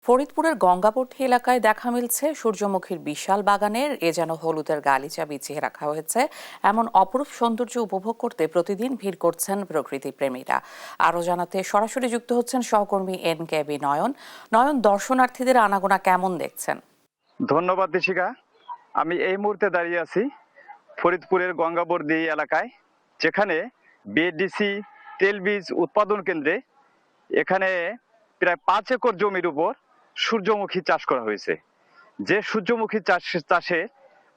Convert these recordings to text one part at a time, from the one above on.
ফরিদপুরের গঙ্গাপট্টি এলাকায় দেখা মিলছে সূর্যমুখীর বিশাল বাগানের যেন হলুদের গালিচা বিছিয়ে রাখা হয়েছে। এমন অপরূপ সৌন্দর্য উপভোগ করতে প্রতিদিন ভিড় করছেন প্রকৃতি প্রেমীরা। আরও জানাতে সরাসরি যুক্ত হচ্ছেন সহকর্মী NKB নয়ন। নয়ন, দর্শনার্থীদের আনাগোনা কেমন দেখছেন? ধন্যবাদ দিশিকা। আমি এই মুহূর্তে দাঁড়িয়ে আছি ফরিদপুরের গঙ্গাবর্দী এলাকায়, যেখানে বিএডিসি তেল বীজ উৎপাদন কেন্দ্রে এখানে প্রায় 5 একর জমির উপর সূর্যমুখী চাষ করা হয়েছে। যে সূর্যমুখী চাষে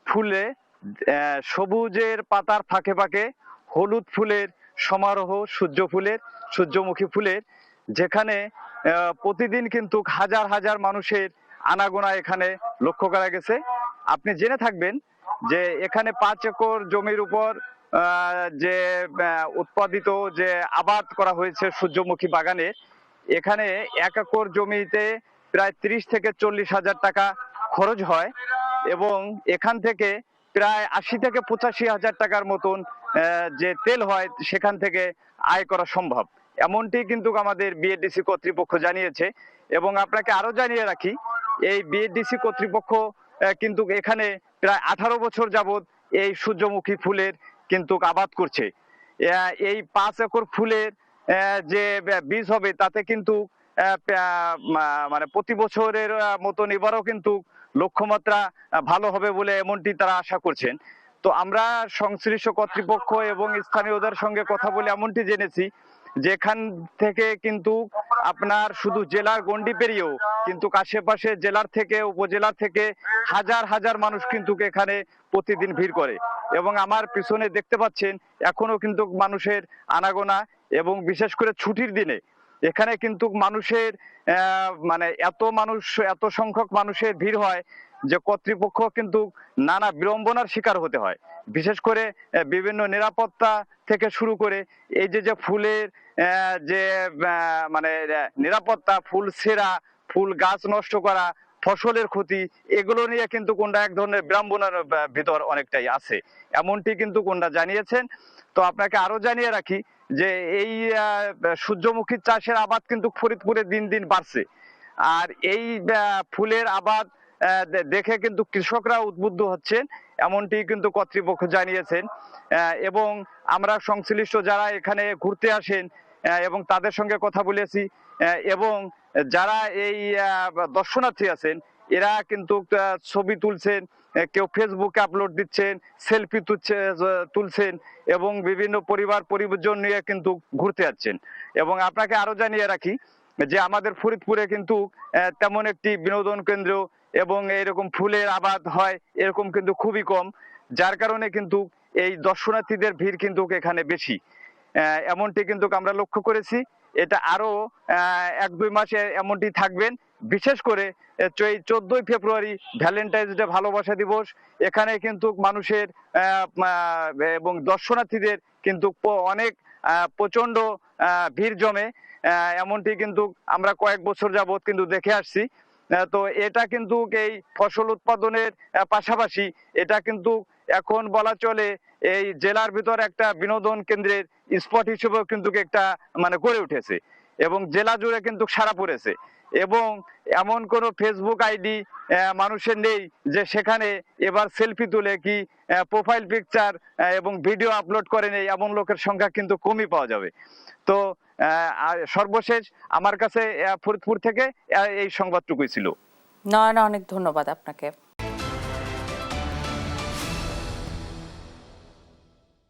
ফুলে সবুজের পাতার ফাঁকে ফাঁকে হলুদ ফুলের সমারোহ, সূর্যমুখী ফুলের, যেখানে প্রতিদিন কিন্তু হাজার হাজার মানুষের আনাগোনা এখানে লক্ষ্য করা গেছে। আপনি জেনে থাকবেন যে এখানে 5 একর জমির উপর যে উৎপাদিত যে আবাদ করা হয়েছে সূর্যমুখী বাগানে, এখানে 1 একর জমিতে প্রায় 30 থেকে 40 হাজার টাকা খরচ হয় এবং এখান থেকে প্রায় 80 থেকে 85 হাজার টাকার মতন যে তেল হয় সেখান থেকে আয় করা সম্ভব, এমনটি কিন্তু আমাদের বিএডিসি কর্তৃপক্ষ জানিয়েছে। এবং আপনাকে আরো জানিয়ে রাখি, এই বিএডিসি কর্তৃপক্ষ কিন্তু এখানে প্রায় 18 বছর যাবৎ এই সূর্যমুখী ফুলের কিন্তু আবাদ করছে। এই 5 একর ফুলের যে বীজ হবে তাতে কিন্তু মানে প্রতি বছরের মতন এবারও কিন্তু লক্ষ্যমাত্রা ভালো হবে বলে এমনটি তারা আশা করছেন। তো আমরা সংশ্লিষ্ট কর্তৃপক্ষ এবং স্থানীয়দের সঙ্গে কথা বলে এমনটি জেনেছি যে এখান থেকে কিন্তু আপনার শুধু জেলার গণ্ডি পেরিয়েও কিন্তু আশেপাশে জেলার থেকে, উপজেলা থেকে হাজার হাজার মানুষ কিন্তু এখানে প্রতিদিন ভিড় করে। এবং আমার পিছনে দেখতে পাচ্ছেন এখনো কিন্তু মানুষের আনাগোনা, এবং বিশেষ করে ছুটির দিনে এখানে কিন্তু মানুষের মানে এত সংখ্যক মানুষের ভিড় হয় যে কর্তৃপক্ষ কিন্তু নানা বিড়ম্বনার শিকার হতে হয়। বিশেষ করে বিভিন্ন নিরাপত্তা থেকে শুরু করে এই যে ফুলের যে মানে নিরাপত্তা, ফুল ছেঁড়া, ফুল গাছ নষ্ট করা, ফসলের ক্ষতি, এগুলো নিয়ে কিন্তু কোনটা এক ধরনের বিড়ম্বনার ভিতর অনেকটাই আছে, এমনটি কিন্তু কোনটা জানিয়েছেন। তো আপনাকে আরো জানিয়ে রাখি যে এই সূর্যমুখী চাষের আবাদ কিন্তু ফরিদপুরে দিন দিন বাড়ছে। আর এই ফুলের আবাদ দেখে কিন্তু কৃষকরা উদ্বুদ্ধ হচ্ছেন, এমনটি কিন্তু কর্তৃপক্ষ জানিয়েছেন। এবং আমরা সংশ্লিষ্ট যারা এখানে ঘুরতে আসেন এবং তাদের সঙ্গে কথা বলেছি, এবং যারা এই দর্শনার্থী আছেন এরা কিন্তু ছবি তুলছেন, কেউ ফেসবুকে আপলোড দিচ্ছেন, সেলফি তুলছেন এবং বিভিন্ন পরিজন নিয়ে কিন্তু ঘুরতে যাচ্ছেন। এবং আপনাকে আরো জানিয়ে রাখি যে আমাদের ফরিদপুরে কিন্তু তেমন একটি বিনোদন কেন্দ্র এবং এরকম ফুলের আবাদ হয় এরকম কিন্তু খুবই কম, যার কারণে কিন্তু এই দর্শনার্থীদের ভিড় কিন্তু এখানে বেশি, এমনটি কিন্তু আমরা লক্ষ্য করেছি। এটা আরো 1-2 মাসে এমনটি থাকবেন। বিশেষ করে এই 14ই ফেব্রুয়ারি ভ্যালেন্টাইন্স ডে, ভালোবাসা দিবস, এখানে কিন্তু মানুষের এবং দর্শনার্থীদের কিন্তু অনেক প্রচন্ড ভিড় জমে, এমনটি কিন্তু আমরা কয়েক বছর যাবৎ কিন্তু দেখে আসছি। তো এটা কিন্তু এই ফসল উৎপাদনের পাশাপাশি এটা কিন্তু এখন বলা চলে এই জেলার ভিতর একটা বিনোদন কেন্দ্রের স্পট হিসেবেও কিন্তু একটা মানে গড়ে উঠেছে এবং জেলা জুড়ে কিন্তু সাড়া পড়েছে। এবং এমন কোনো ফেসবুক আইডি মানুষের নেই যে সেখানে এবার সেলফি তুলে কি প্রোফাইল পিকচার এবং ভিডিও আপলোড করে নেই, এমন লোকের সংখ্যা কিন্তু কমই পাওয়া যাবে। তো সর্বশেষ আমার কাছে ফরিদপুর থেকে এই সংবাদটুকুই ছিল। নয়ন, অনেক ধন্যবাদ আপনাকে।